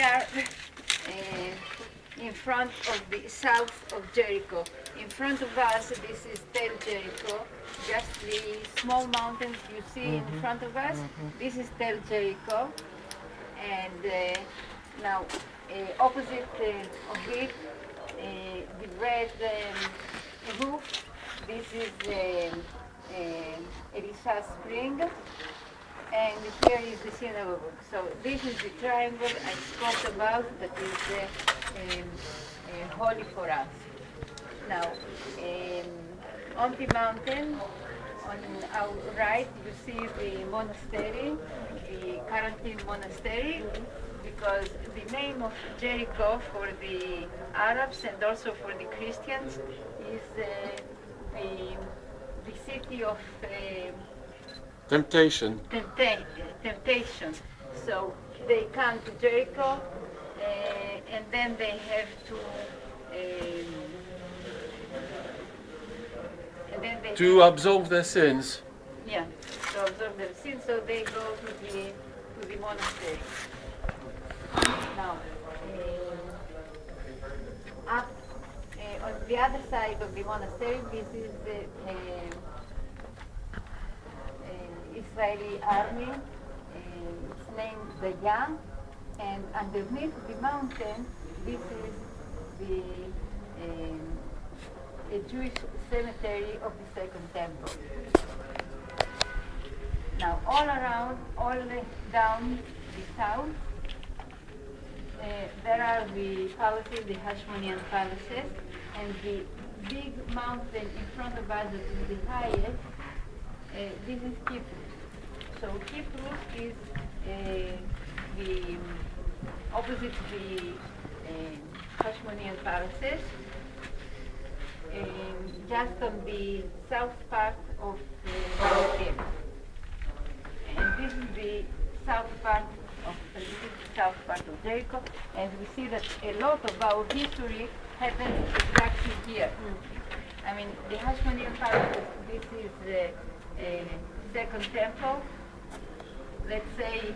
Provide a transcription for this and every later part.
are in front of the south of Jericho. In front of us, this is Jericho. Just the small mountains you see in front of us. This is Jericho. And now, opposite of it, the red roof. This is Elisha Spring. And here is the synagogue. So this is the triangle I spoke about that is holy for us. Now, on the mountain, on our right, you see the monastery, the quarantine monastery, because the name of Jericho for the Arabs and also for the Christians is the city of temptation. Temptation. So they come to Jericho, and then they have to. Absolve their sins. Yeah, to absolve their sins. So they go to the monastery. Now, up on the other side of the monastery, this is the Israeli army. It's named the Yam, and underneath the mountain, this is the a Jewish cemetery of the Second Temple. Now, all around, all down the south, there are the palaces, the Hashmonean palaces, and the big mountain in front of us that is the highest. This is Kipru. So Kipru is the opposite the Hashmonean palaces, just on the south part of Bahrain. And this is the south part of Jericho, and we see that a lot of our history happens exactly here. I mean, the Hashmonean palaces, this is the Second Temple, let's say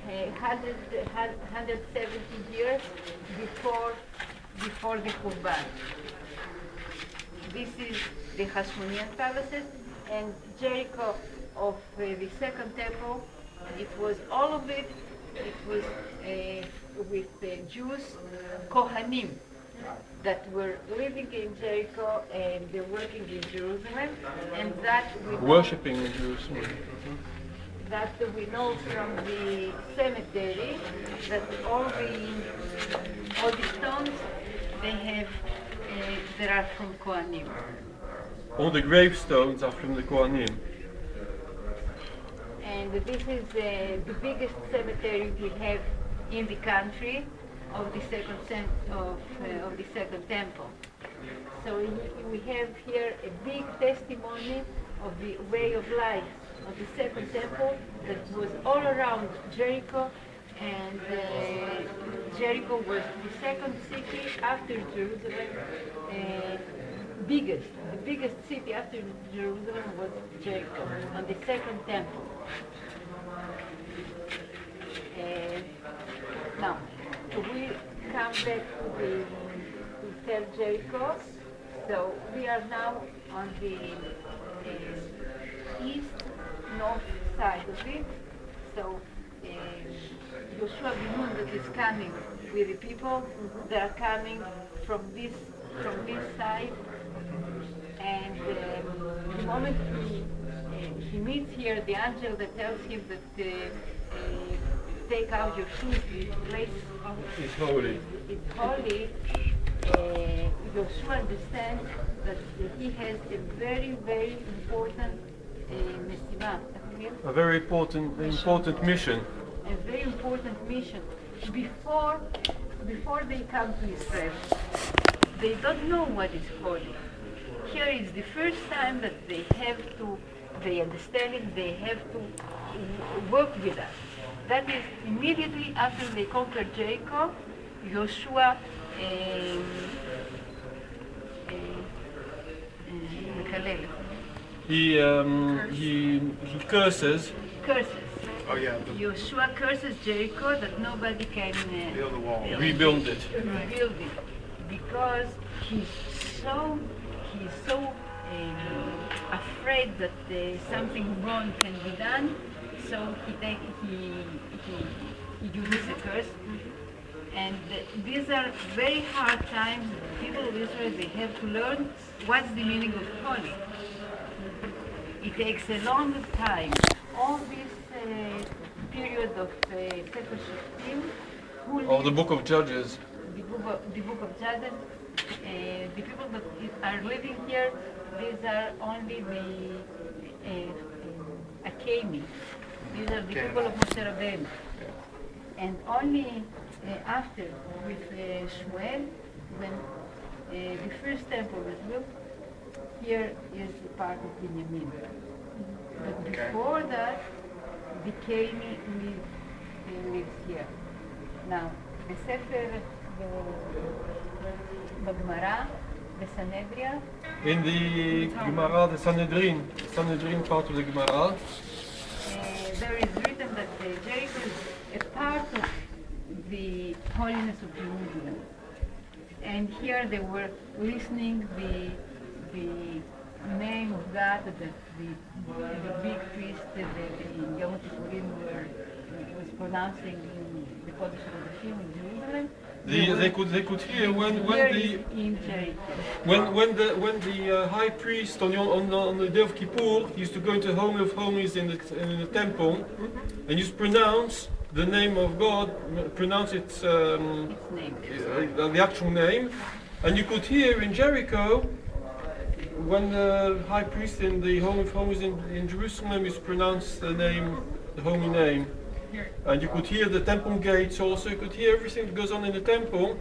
170 years before the Khurban. This is the Hashmonean palaces, and Jericho of the Second Temple. It was all of it. It was with Jews, Kohanim, that were living in Jericho and they're working in Jerusalem, and that we worshipping in Jerusalem. That we know from the cemetery that all the stones they are from Kohanim. All the gravestones are from the Kohanim. And this is the biggest cemetery we have in the country of the Second Temple. So we have here a big testimony of the way of life of the Second Temple that was all around Jericho, and Jericho was the second city after Jerusalem. The biggest city after Jerusalem was Jericho, on the Second Temple. Now, we come back to Jericho. So we are now on the east-north side of it. So Yoshua ben Nun that is coming with the people, they are coming from this side, and the moment he meets here the angel that tells him that take out your shoes, the place it's holy. It's holy. Yoshua understands that he has a very, very important mesiva. A very important mission. A very important mission. Before they come to Israel, they don't know what is holy. Here is the first time that they understand it, they have to work with us. That is immediately after they conquered Jericho, Joshua he curses Oh yeah. Yeshua curses Jericho that nobody can Build the wall. Rebuild it. rebuild it because he's so afraid that something wrong can be done. So he uses a curse. And these are very hard times. People of Israel, they have to learn what's the meaning of holy. It takes a long time. All this period of Sefer Shoftim, Of the book of Judges. the book of Judges, the people that are living here, these are only the Keymi. These are the people of Moshe Rabbeinu. And only after, with Shmuel, when the first temple was built, here is the part of Binyamin. But before that, the Keymi lives here. Now, the Sefer, the Gemara, the Sanhedrin. In the Gemara, the Sanhedrin part of the Gemara, There is written that Jericho is a part of the holiness of Jerusalem. And here they were listening the name of God, the big priest, the Yom Kippurim was pronouncing in the Kodesh HaKodashim in Jerusalem. they could hear when in Jericho. when the high priest on the day of Kippur used to go into the Holy of Holies in the temple and used to pronounce the name of God, pronounce its Name. the actual name, and you could hear in Jericho when the high priest in the Holy of Holies in Jerusalem used to pronounce the holy name. And you could hear the temple gates also, you could hear everything that goes on in the temple,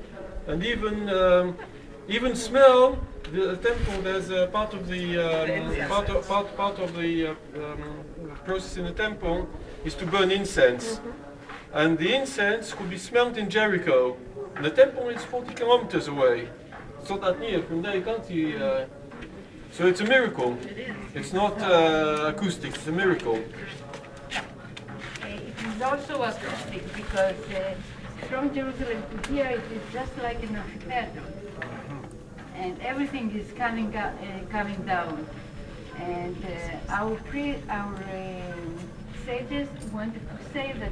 and even smell the temple. There's a part of the process in the temple is to burn incense, and the incense could be smelled in Jericho. And the temple is 40 kilometers away. It's not that near. From there you can't see. So it's a miracle. It's not acoustic. It's a miracle. It is also acoustic because from Jerusalem to here it is just like an amphitheater, and everything is coming down. And our sages wanted to say that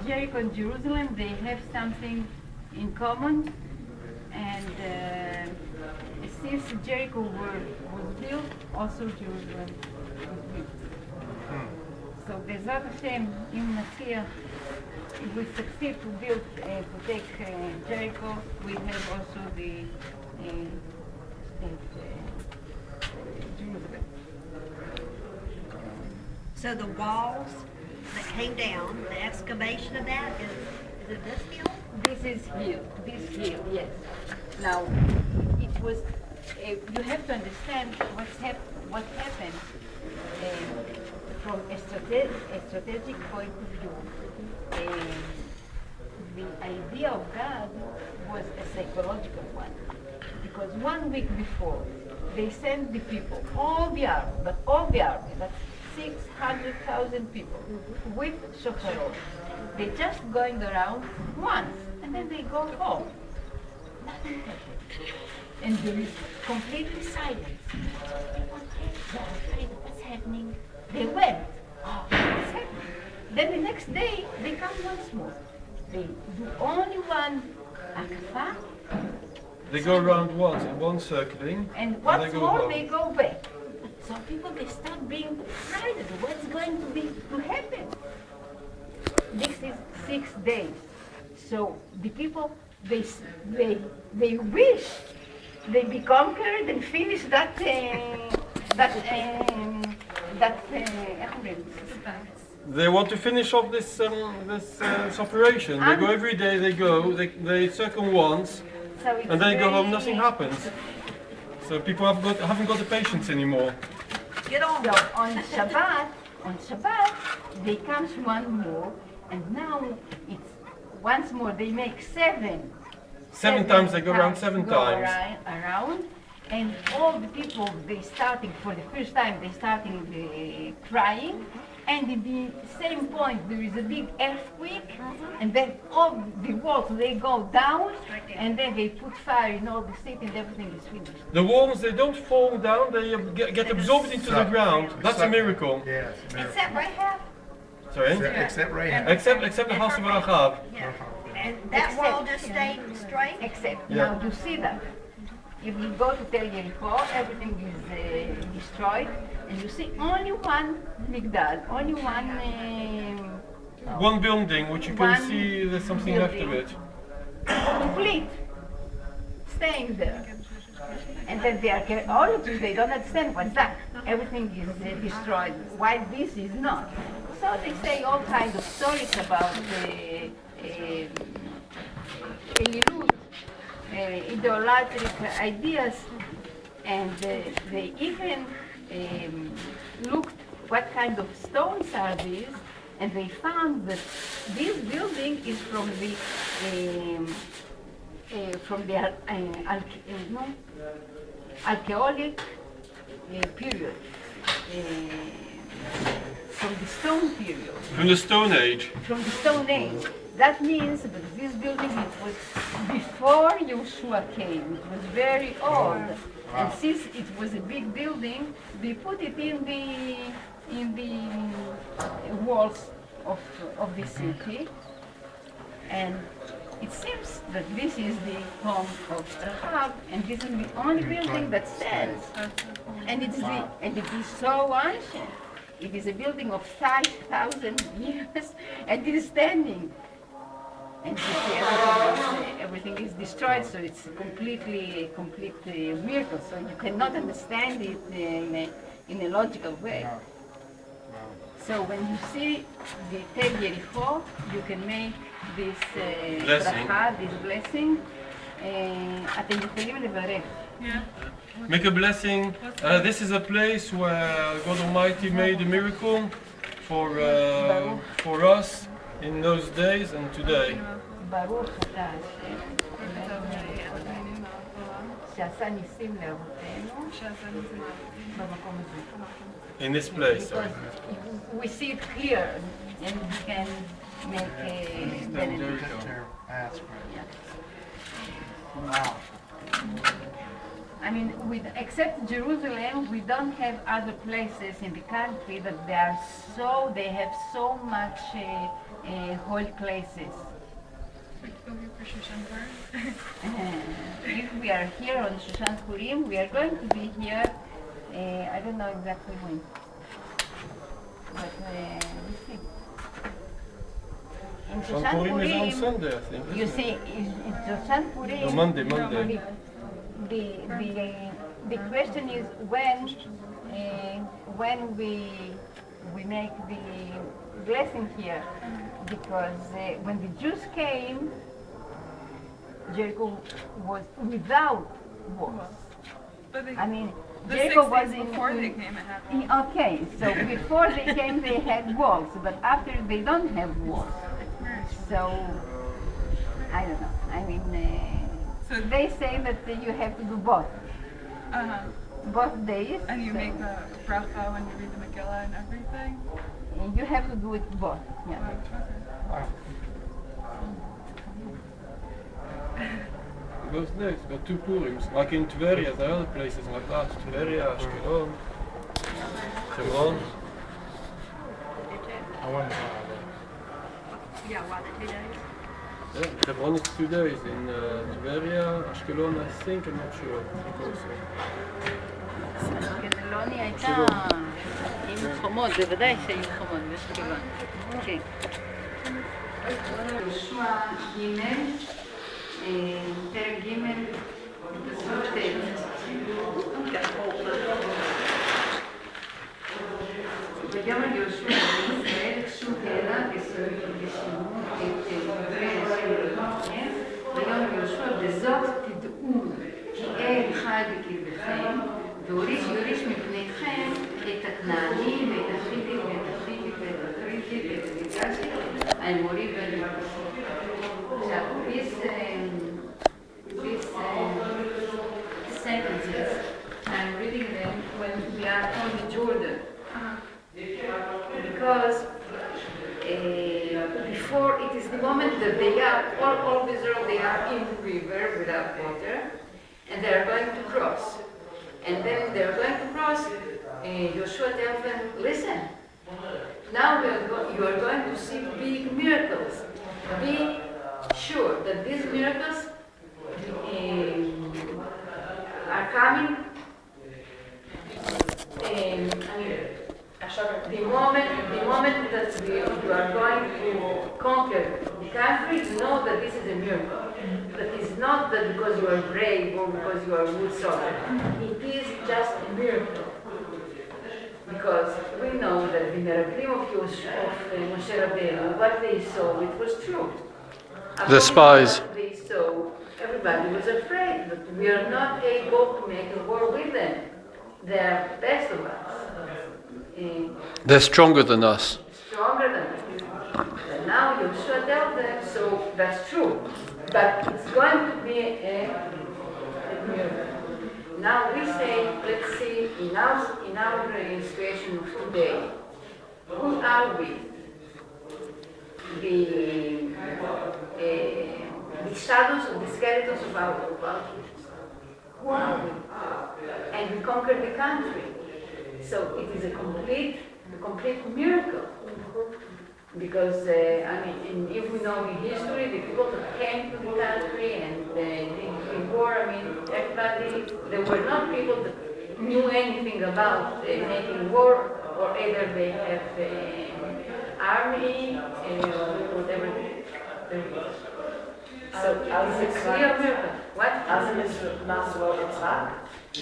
Jericho and Jerusalem, they have something in common, and since Jericho was built, also Jerusalem was built. So Bezrat Hashem, in Mashiach, if we succeed to build, to take Jericho, we have also the Jerusalem. So the walls that came down, the excavation of that, is it this hill? This is this hill, yes. Now, it was, you have to understand what happened from a strategic point of view. The idea of God was a psychological one, because 1 week before, they sent the people, all the army, that's 600,000 people, with shofarot. They just going around once, and then they go home. Nothing happened. And there is completely silence. They're afraid of what's happening. They went. Oh, what's happening? Then the next day, they come once more. They do only one akfa. They go around once in one circling, And they what's go more, home. they go back. So people, they start being excited. What's going to happen? This is 6 days. So the people, they wish they be conquered and finish that They want to finish off this operation. They go every day. They circle once, so it's and then they go home. very- Nothing happens. So people haven't got the patience anymore. Get on. So on Shabbat, they come one more, and now it's once more. They make seven. 7 times they go around 7 go times. Around, and all the people, they starting for the first time, they starting crying, And at the same point, there is a big earthquake, and then all the walls, they go down, and then they put fire in all the city, and everything is finished. The walls, they don't fall down, they get absorbed into the ground. That's a miracle. Yes. Except Rahab. Sorry? Except Rahab. Except the house of Rahab. Yeah. And that wall just stayed straight? Except, Yeah. now to see that, if you go to Jericho, everything is destroyed, and you see only one migdal, only one One building, which you can One see there's something left of it. complete, staying there. And then the archaeologists, they don't understand what's that. Everything is destroyed, while this is not. So they say all kinds of stories about ideological ideas, and they even looked what kind of stones are these, and they found that this building is from the archaeological period, from the stone period. From the Stone Age. From the Stone Age. That means that this building, it was before Yeshua came. It was very old. And since it was a big building, they put it in the walls of the city. And it seems that this is the home of Rahab, and this is the only building that stands. And it is so ancient. It is a building of 5,000 years, and it is standing. And you see everything is destroyed, so it's a complete miracle. So you cannot understand it in a logical way. So when you see the Tel Jericho, you can make this bracha, this blessing. אתם יכולים לברך. Make a blessing. This is a place where God Almighty made a miracle for us in those days and today. ברוך אתה השם, שעשה ניסים לאבותינו במקום הזה. In this place. Because we see it here, and we can make a benediction. That's great. Yeah. Wow. I mean, except Jerusalem, we don't have other places in the country that they have so much holy places. If we are here on Shushan Purim, we are going to be here, I don't know exactly when, but we see. In Shushan Purim is on Purim, Sunday, I think. you see, in Shushan Purim, No, Monday. The question is when we make the blessing here, because when the Jews came, Jericho was without walls. I mean, Jericho was before they came, it happened. Okay, so before they came, they had walls, but after they don't have walls. So I don't know. I mean, So they say that you have to do both. Both days. and you so make the bracha when you read the Megillah and everything. you have to do it both. Yeah. Those days, got two Purims. Like in Tveria, there are other places like that. Tveria, Ashkelon, Hebron. I wonder why. Yeah, why the 2 days? Yeah, Hebron is 2 days. In Tveria, Ashkelon, I think, I'm not sure. I think also. אשקלוני הייתה עם חומות, בוודאי שהיו חומות באשקלון. כן. יהושע ג', פרק ג', פסוק ט'. ויאמר יהושע בני ישראל, קשו קהלה ושמעו את דברי השם. ויאמר יהושע בזאת תדעו כי אל חי בקרבכם, והוריש יוריש מפניכם את הכנעני ואת החיתי ואת החיתי ואת הפריטי ואת הגיגשי, האמורי והיבוסי. עכשיו, these sentences, I'm reading them when we are on the Jordan. Because all of Israel, they are in the river without water, and they are going to cross. And then they are going to cross, Joshua tells them, listen, now you are going to see big miracles. Be sure that these miracles are coming. The moment that you are going to conquer the country, you know that this is a miracle. That is not that because you are brave or because you are a good soldier. It is just a miracle. Because we know that the Meraglim of Moshe Rabbeinu, what they saw, it was true. The spies. They saw, everybody was afraid that we are not able to make a war with them. They are the best of us. They're stronger than us. Stronger than us. And now Yeshua tells them, so that's true. But it's going to be a miracle. Now we say, let's see, in our situation of today, who are we? The shadows of the skeletons of our kids. Who are we? And we conquered the country. So it is a complete miracle. Because, if we know the history, the people that came to the country and the war, everybody, there were not people that knew anything about making war, or either they have army, or whatever. So it's a clear miracle. What? As in Yitzchak.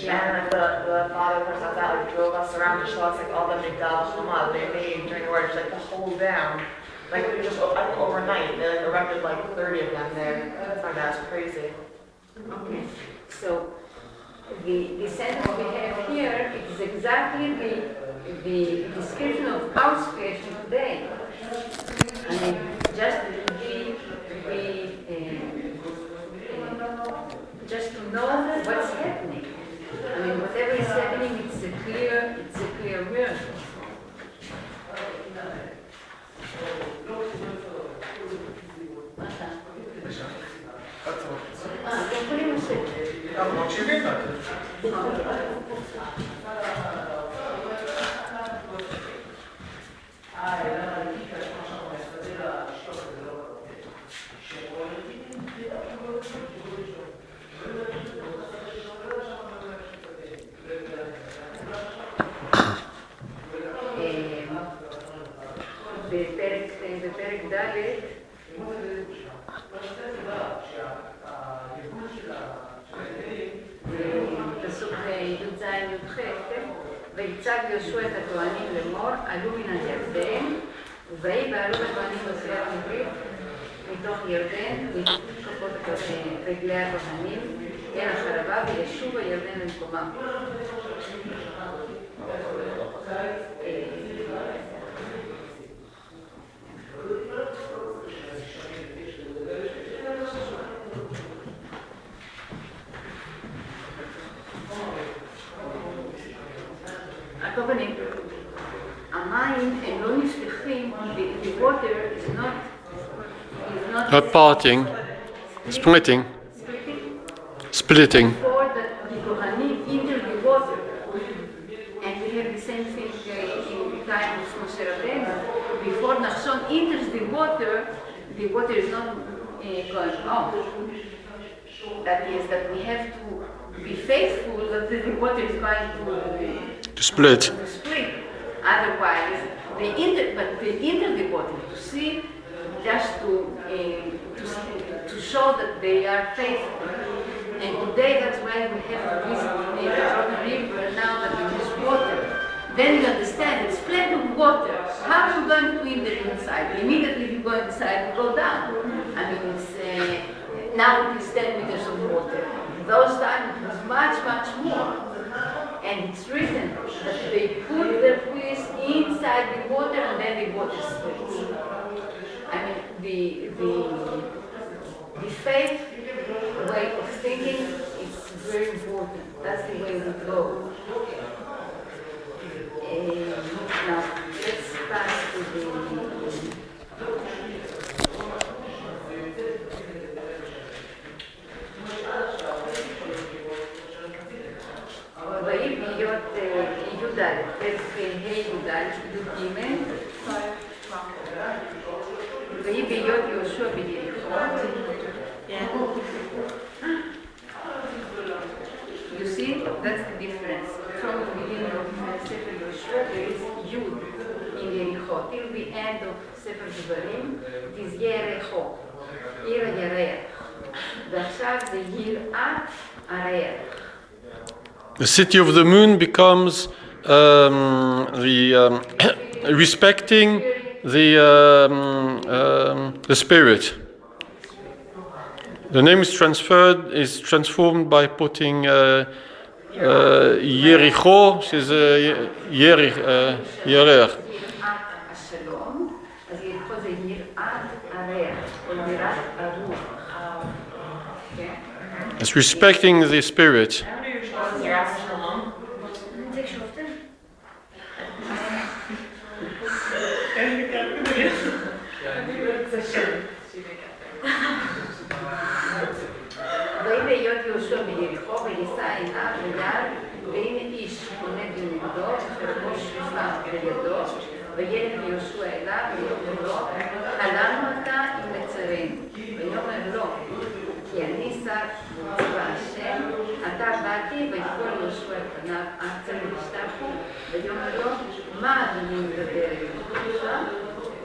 And the father person that drove us around to show us all the Migdal Hamad they made during the war, just to hold down. We just overnight, they erected 30 of them there. That's crazy. Okay. So the sentence we have here is exactly the description of our situation today. Just to know what's happening. Whatever is happening, it's a clear miracle. אנחנו מקשיבים לך. בפרק ד' פסוק י"ז י"ח, ויצג יהושע את הכהנים לאמור, עלו מן הירדן, ויהי בעלו הכהנים בסיעת הברית מתוך ירדן, וכפות את רגלי הכהנים אל החרבה, וישוב הירדן למקומם. הכוונים, המים הם לא נשפכים, the water is Not parting, splitting. Before the Kohanim enter the water, and we have the same thing in the time of Moshe Rabbeinu. Before Nachshon enters the water is not going off. That is, that we have to be faithful that the water is going To split. Otherwise, they enter the water to see, just to show that they are faithful. And today, that's why we have to visit the Jordan River now that there is water. Then you understand it's plenty of water. How are you going to enter inside? Immediately you go inside, you go down. It's now it is 10 meters of water. Those times it was much, much more. And it's written that they put their fleece inside the water and then the water splits. The faith way of thinking is very important. That's the way we go. Now, let's pass to the י"ד, פרק ה' י"ד, י"ג, ויהי בהיות יהושע ביריחו. You see, that's the difference. From the beginning of Sefer Yoshua, there is Yud in Jericho. Till the end of Sefer Devarim, it is Jericho, עיר הירח. ועכשיו זה יראת הירח. The city of the moon becomes respecting the spirit. The name is transformed by putting Jericho, which is Yerech. יראת השלום, אז יריחו זה יראת הירח, או יראת הרוח. It's respecting the spirit. ויהי בהיות יהושע ביריחו ויישא עיניו וירא והנה איש עומד לנגדו וחרבו שריפה בידו וילך יהושע אליו ויאמר לו חלמנו אתה אם נצרנו ויאמר לו כי אני שר צבא השם עתה באתי ויפול יהושע את פניו ארצה וישתחו ויאמר לו מה אדוני מדבר אליך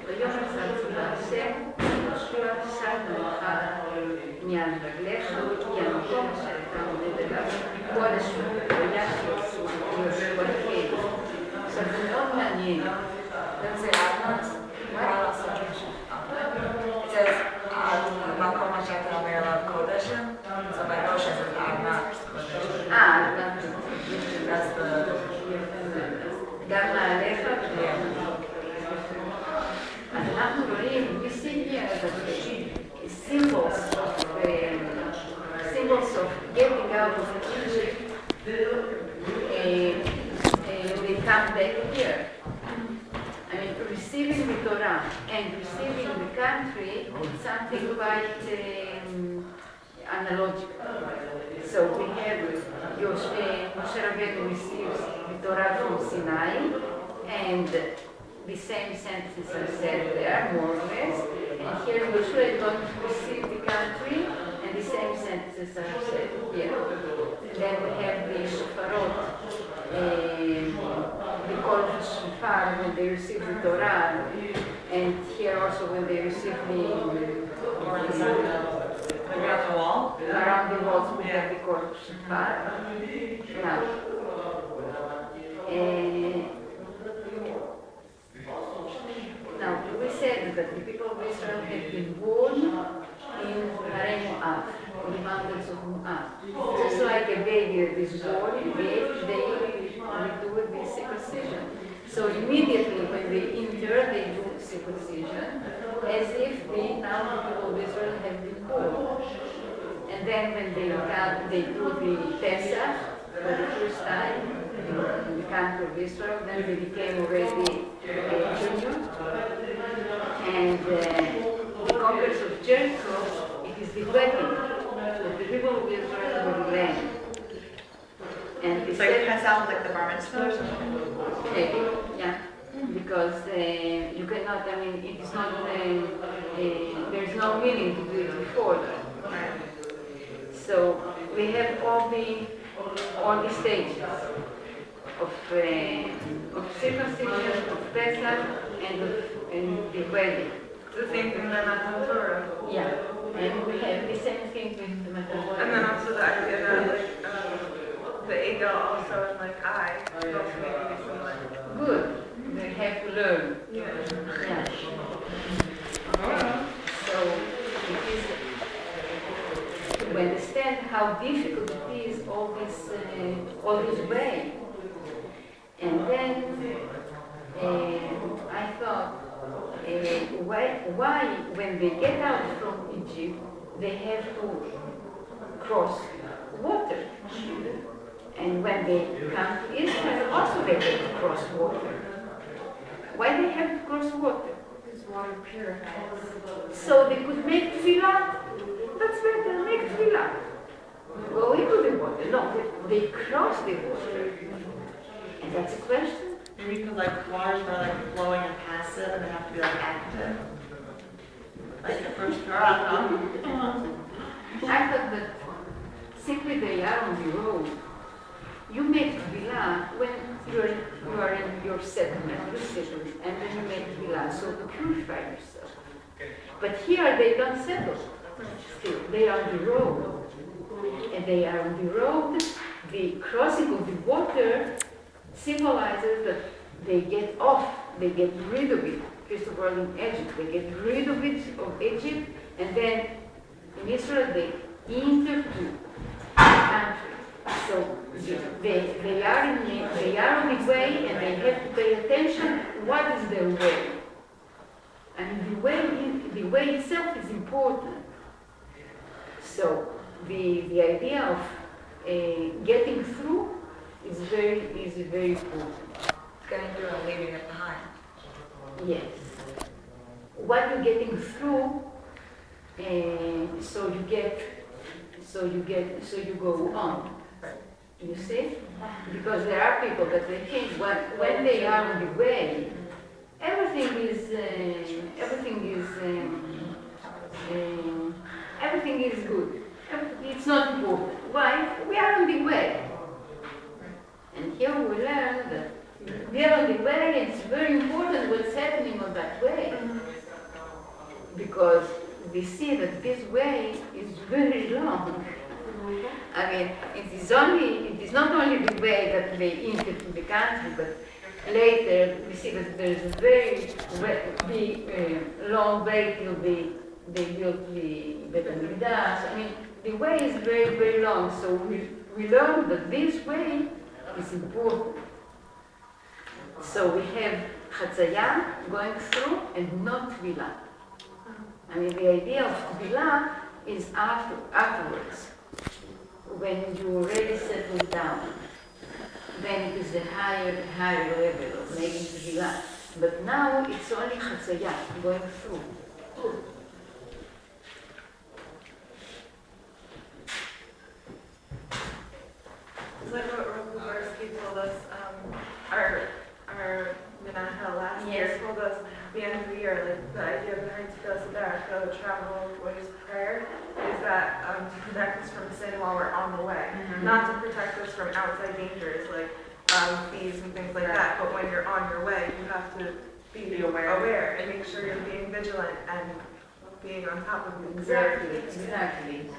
ויאמר שר צבא השם יהושע שב נמך מעל רגליך כי המקום אשר אתה עומד אליו כל השם ויחס יהושע כן. עכשיו זה מאוד מעניין. במקום שאתה אומר עליו קודשם, so by Moshe it says that's the גם מעלה אפרים. אז אנחנו רואים, we see here symbols of getting out of Egypt. They come back here. I mean, receiving the Torah and receiving the country is something quite analogical. So we have Moshe Rabbeinu receives the Torah from Sinai, and the same sentences are said there, more or less. And here Joshua is going to receive the country, and the same sentences are said here. Then we have the shofarot, the call of shofar when they receive the Torah, and here also when they receive around the wall. around the walls we have the call of shofar. Now, we said that the people of Israel have been born in Harei Moab, in the mountains of Moab. Just like a baby that is born in the 8th day, we do the circumcision. So immediately when they enter, they do circumcision, as if the now the people of Israel have been born. And then when they do the Pesach for the first time in the country of Israel, then they became already junior. And the conquest of Jericho, it is the wedding of the people of Israel with the land. And It's like Pesach, like the bar mitzvah or something? maybe, yeah, because you cannot, I mean, it is not, there is no meaning to do it before that. So we have all the stages of circumcision, of Pesach, and the wedding. It's the same thing that in the Torah. Yeah, and we have the same thing with the Makkah. And then also the idea that the ego also and like I also maybe be similar. Good. They have to learn. Yeah. Yeah. So it is to understand how difficult it is all this way. And then I thought, why when they get out from Egypt they have to cross water? And when they come to Israel, also they have to cross water. Why they have to cross water? Because water purifies. So they could make tefillah. That's better, make tefillah. Go into the water. No, they cross the water. That's a question. Maybe because like waters are like flowing and passive and they have to be like active. Like the first terrace. I thought that simply they are on the road. You make tefillah when you are in your settlement, and then you make tefillah, so to purify yourself. But here they don't settle. Still, they are on the road. And they are on the road. The crossing of the water symbolizes that they get off, they get rid of it. First of all, in Egypt, they get rid of it, of Egypt, and then in Israel, they enter the country. So they are on the way, and they have to pay attention. What is their way? And the way itself is important. So the idea of getting through is very important. Getting through and leaving it behind. Yes. What you're getting through, so you go on. You see? Because there are people that they think when they are on the way, everything is good. It's not important. Why? We are on the way. And here we learn that we are on the way, and it's very important what's happening on that way. Because we see that this way is very long. I mean, it is not only the way that they enter to the country, but later we see that there is a very big, long way till they built the Beit. I mean, the way is very, very long. So we learn that this way is important. So we have Chatzaya going through and not Tvilah. I mean, the idea of Tvilah is afterwards, when you already settle down. Then it is the higher level of making Tvilah. But now it's only Chatzaya going through. It's like what Rabbi Barsky told us, our Menachel last year told us the end of the year, like the idea behind the travel ways prayer, is that to protect us from sin while we're on the way, not to protect us from outside dangers like thieves and things like that. But when you're on your way, you have to be aware and make sure you're being vigilant and being on top of it. Exactly.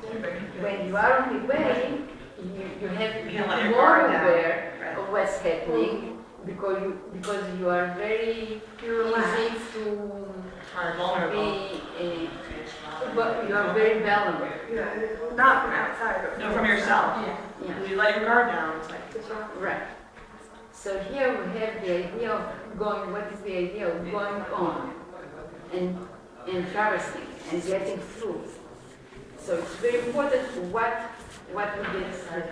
When you are on the way, you have to be more aware of what's happening, because you are very easy to be, but you are very vulnerable. Yeah, not from outside, but No, from yourself. Yeah. You let your guard down. It's like, Right. So here we have the idea of going. What is the idea of going on and traversing and getting through? So it's very important what we get through.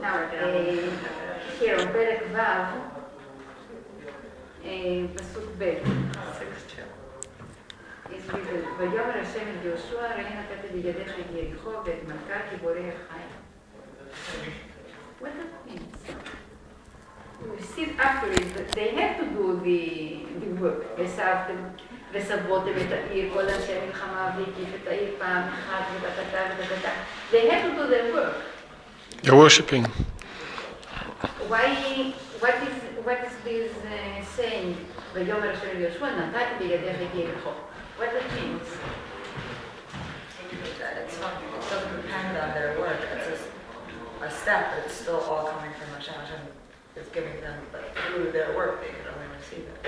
Now, here on פרק ו', פסוק ב', is written, ויאמר השם אל יהושע, ראי נתתי בידיך את יריחו ואת מלכה גיבורי החיים. What that means? We see after it that they have to do the work. וסבותם את העיר, כל אנשי מלחמה והקיף את העיר פעם אחת ודקתה. They have to do their work. They're worshipping. What is this saying? ויאמר השם אל יהושע, נתתי בידיך את יריחו. What that means? It doesn't depend on their work. It's just a step. It's still all coming from Hashem. Hashem is giving them, but through their work, they could only receive it.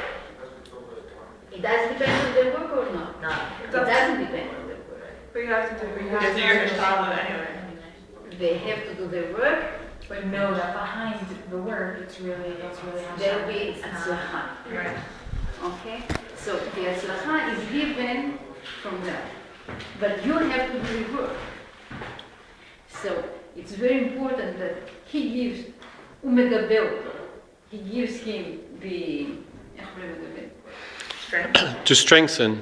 It does depend on their work or not? No. It doesn't depend on their work. But you have to do it. it's your Shalom anyway. They have to do their work. But know that behind the word, it's really There will be Atzlacha. Right. Okay? So the Atzlacha is given from them. But you have to do the work. So it's very important that he gives Umedabel. He gives him איך אומרים את זה? To strengthen.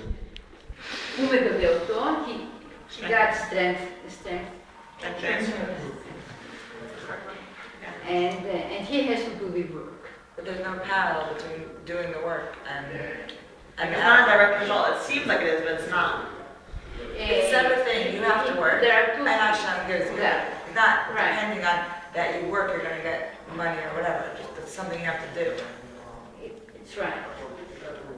הוא מגבה אותו, כי God strength, and he has to do the work. But there's no parallel between doing the work and It's not a direct result. It seems like it is, but it's not. it's everything. You have to work. There are two And Hashem gives you. Yeah. It's not Right. depending on that you work, you're going to get money or whatever. Just it's something you have to do. It's right.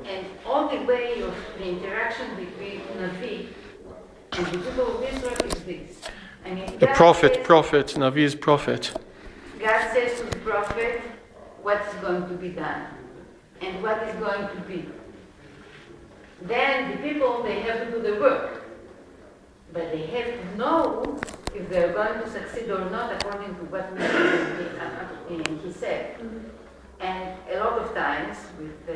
And all the way of the interaction between Navi and the people of Israel is this. I mean, The prophet, Navi is prophet. God says to the prophet what's going to be done and what is going to be. Then the people, they have to do the work. But they have to know if they're going to succeed or not according to what he said. And a lot of times with,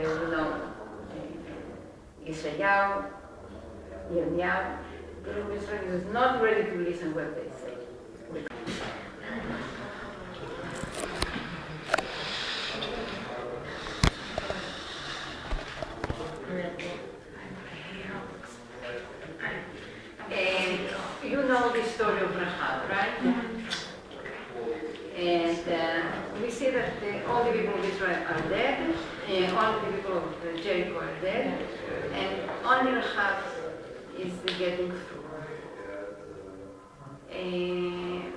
Yeshayahu, Yirmiyahu, Israel is not ready to listen what they say. You know the story of Rahab, right? And we see that all the people of Israel are dead, all the people of Jericho are dead, and only Rahab is getting through.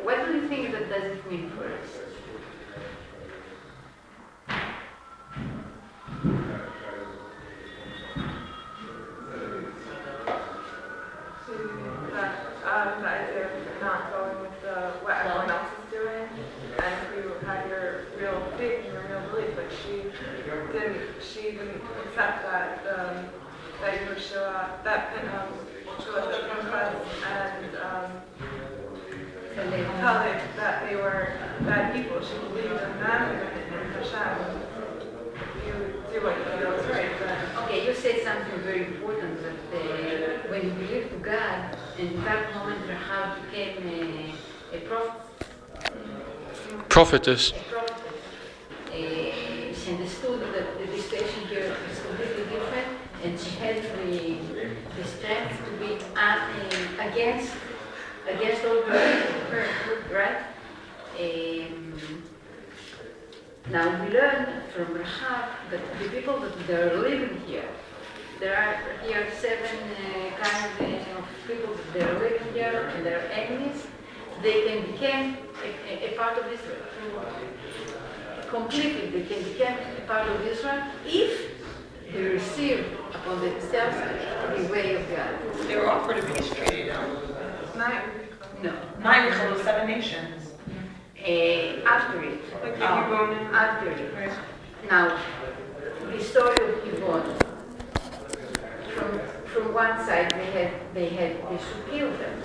What do you think that does it mean for us? The idea of not going with what everyone else is doing, and if you had your real faith and your real belief, like she didn't accept that Yehoshua, that Yehoshua and tell them that they were bad people. She believed in them and Hashem. You do what you feel is right. Okay, you said something very important, that when you believe to God, in that moment Rahab became a prophet. Prophetess. She understood that the situation here is completely different, and she had the strength to be against all her, right? Now we learn from Rahab that the people that are living here, there are here 7 kinds of people that are living here, and they are enemies. They can become a part of Israel. Completely, they can become a part of Israel if they receive upon themselves the way of God. They were offered a peace treaty, no? No. Biblical, the 7 nations. After it. After it. Now, the story of Yvonne. From one side, they should kill them,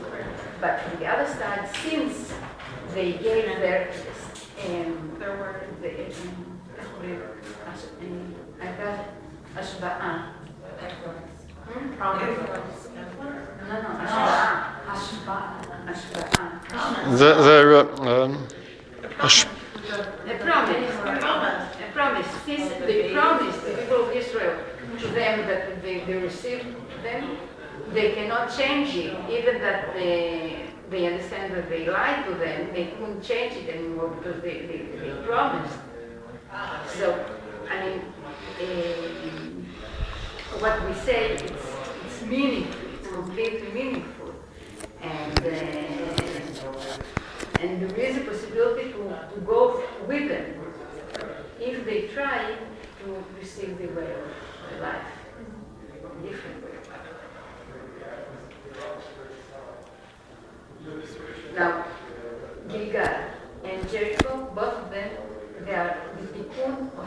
but from the other side, since they gave their word, השבעה. A promise. Since they promised the people of Israel to them that they received them, they cannot change it. Even that they understand that they lied to them, they couldn't change it anymore because they promised. So, I mean, what we say, it's meaningful, it's completely meaningful. And there is a possibility to go with them if they try to receive the way of life, different way of life. Now, Gilgal and Jericho, both of them, they are the bikkur of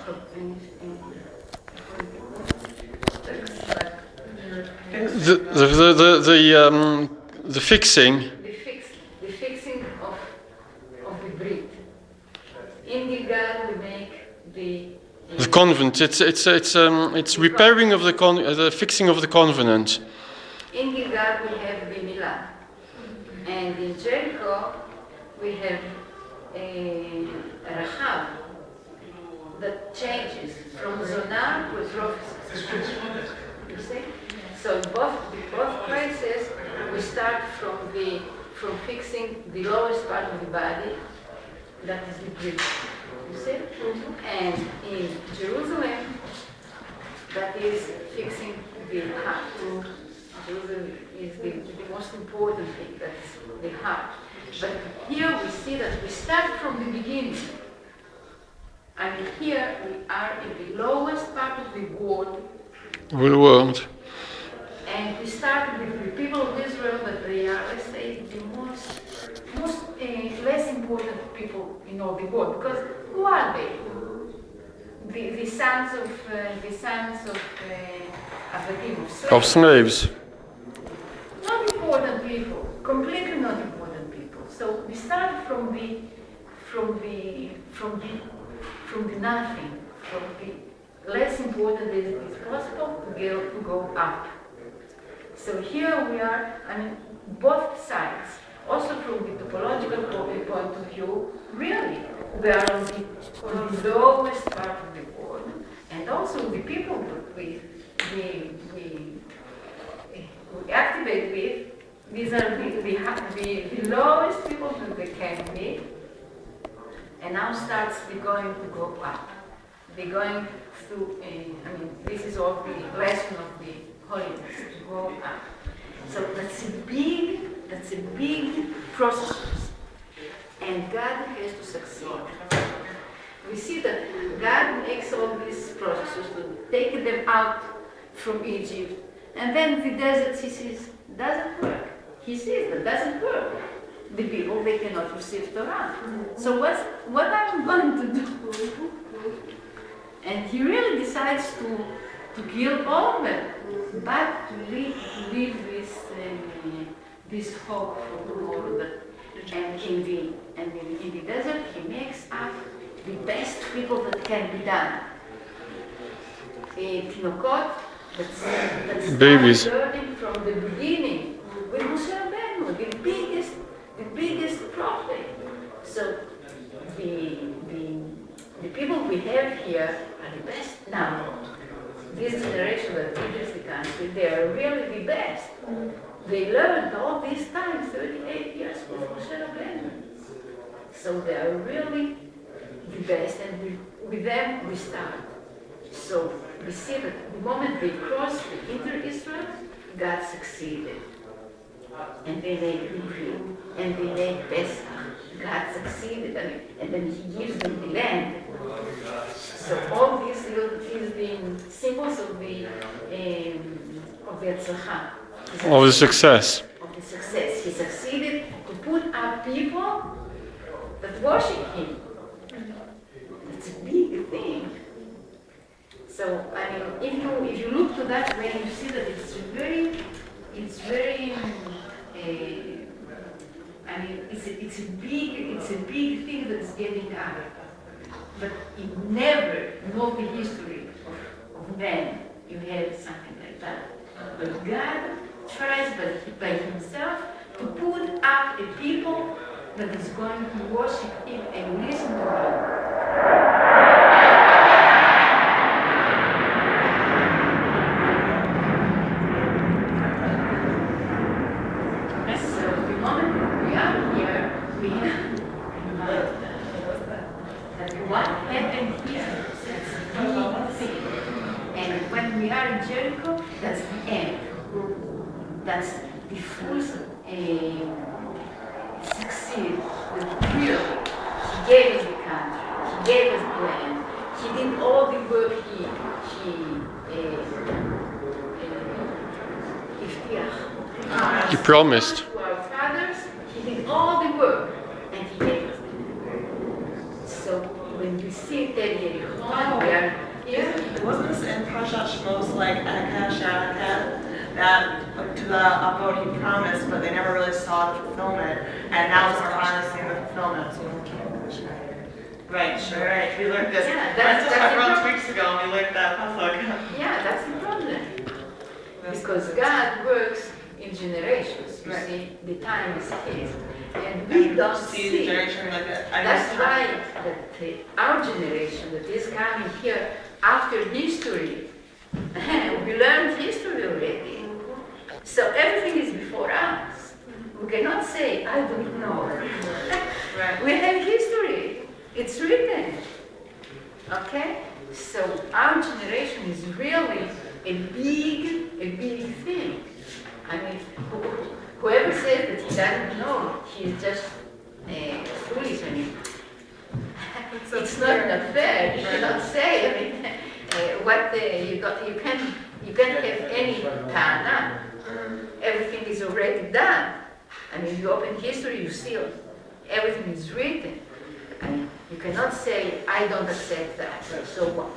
the fixing. The fixing of the Brit. In Gilgal, we make The convent. It's repairing of the fixing of the covenant. In Gilgal, we have the Milah. And in Jericho, we have a Rahab that changes from Zonah was Rofes. You see? So both places, we start from fixing the lowest part of the body, that is the bridge. You see? And in Jerusalem, that is fixing the heart. Jerusalem is the most important thing, that's the heart. But here we see that we start from the beginning. And here we are in the lowest part of the world. world. And we start with the people of Israel, that they are, let's say, the most less important people in all the world. Because who are they? The sons of Avdim, Of slaves. not important people, completely not important people. So we start from the nothing, from the less important as it is possible to go up. So here we are, I mean, both sides, also from the topological point of view, really, we are on the lowest part of the world, and also the people that we activate with, these are the lowest people that they can be, and now starts the going to go up. They're going through, this is all the lesson of the holiness, to go up. So that's a big process, and God has to succeed. We see that God makes all these processes to take them out from Egypt, and then the desert, he says, doesn't work. He sees that doesn't work. The people, they cannot receive Torah. So what I'm going to do? And he really decides to kill all of them, but to leave this hope for tomorrow. And in the desert, he makes up the best people that can be done. Tinokot, that's Babies. learning from the beginning with Moshe Rabbeinu, the biggest prophet. So the people we have here are the best now. This generation that enters the country, they are really the best. They learned all this time, 38 years with Moshe Rabbeinu. So they are really the best, and with them we start. So we see that the moment they cross the inter-Israel, God succeeded. And they made Bikkur, and they made Pesach. God succeeded, and then he gives them the land. So all this is the symbols of the Atzlacha. Of the success. Of the success. He succeeded to put up people that worship him. That's a big thing. So if you look to that way, you see that it's very it's a big thing that is getting up. But it never, in all the history of man, you have something like that. But God tries by himself to put up a people that is going to worship him and listen to him. What happened here? That's the thing. And when we are in Jericho, that's the end. That's the full succeed. Really, he gave us the country. He gave us the land. He did all the work. He promised. To our fathers, he did all the work, and he gave us the land. So when we see that Jericho, we are here. Wasn't this in Parashat Shmos like that to the Avot he promised, but they never really saw the fulfillment, and now we're finally seeing the fulfillment. Right, sure, right. We learned this. Yeah, that's that's several weeks ago, and we learned that pasuk. Yeah, that's the problem. Because God works in generations. You Right. see, the time is His, and we don't See see. the generation like that. That's why that our generation that is coming here after history. We learned history already. So everything is before us. We cannot say, I don't know. We have history. It's written. Okay? So our generation is really a big thing. I mean, whoever says that he doesn't know, he is just foolish. I mean, it's not fair. You cannot say. I mean, you can't have any tana. Everything is already done. I mean, you open history, you see everything is written. I mean, you cannot say, I don't accept that. So what?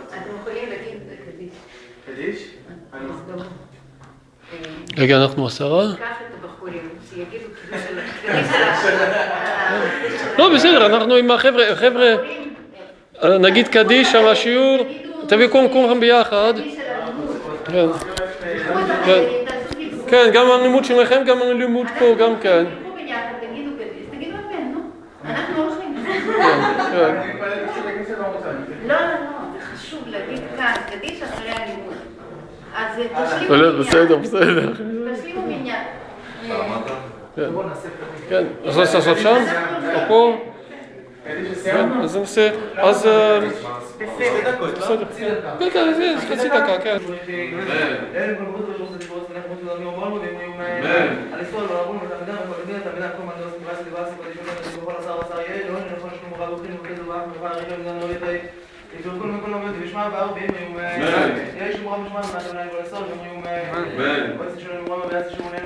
אתם יכולים להגיד קדיש. קדיש? רגע, אנחנו 10? קח את הבחורים, שיגידו קדיש של לא, בסדר, אנחנו עם החבר'ה, נגיד קדיש על השיעור, תביאו כולכם ביחד. כן, גם הלימוד שלכם, גם הלימוד פה, גם כן. תגידו אמן, נו. אנחנו הולכים. לא, זה חשוב להגיד כאן, קדיש אחרי הלימוד. אז תשלימו מניין. בסדר. תשלימו מניין. כן, אז לעשות שם? או פה? כן, אז נעשה, אז... בסדר. כן, חצי דקה, כן. Amen.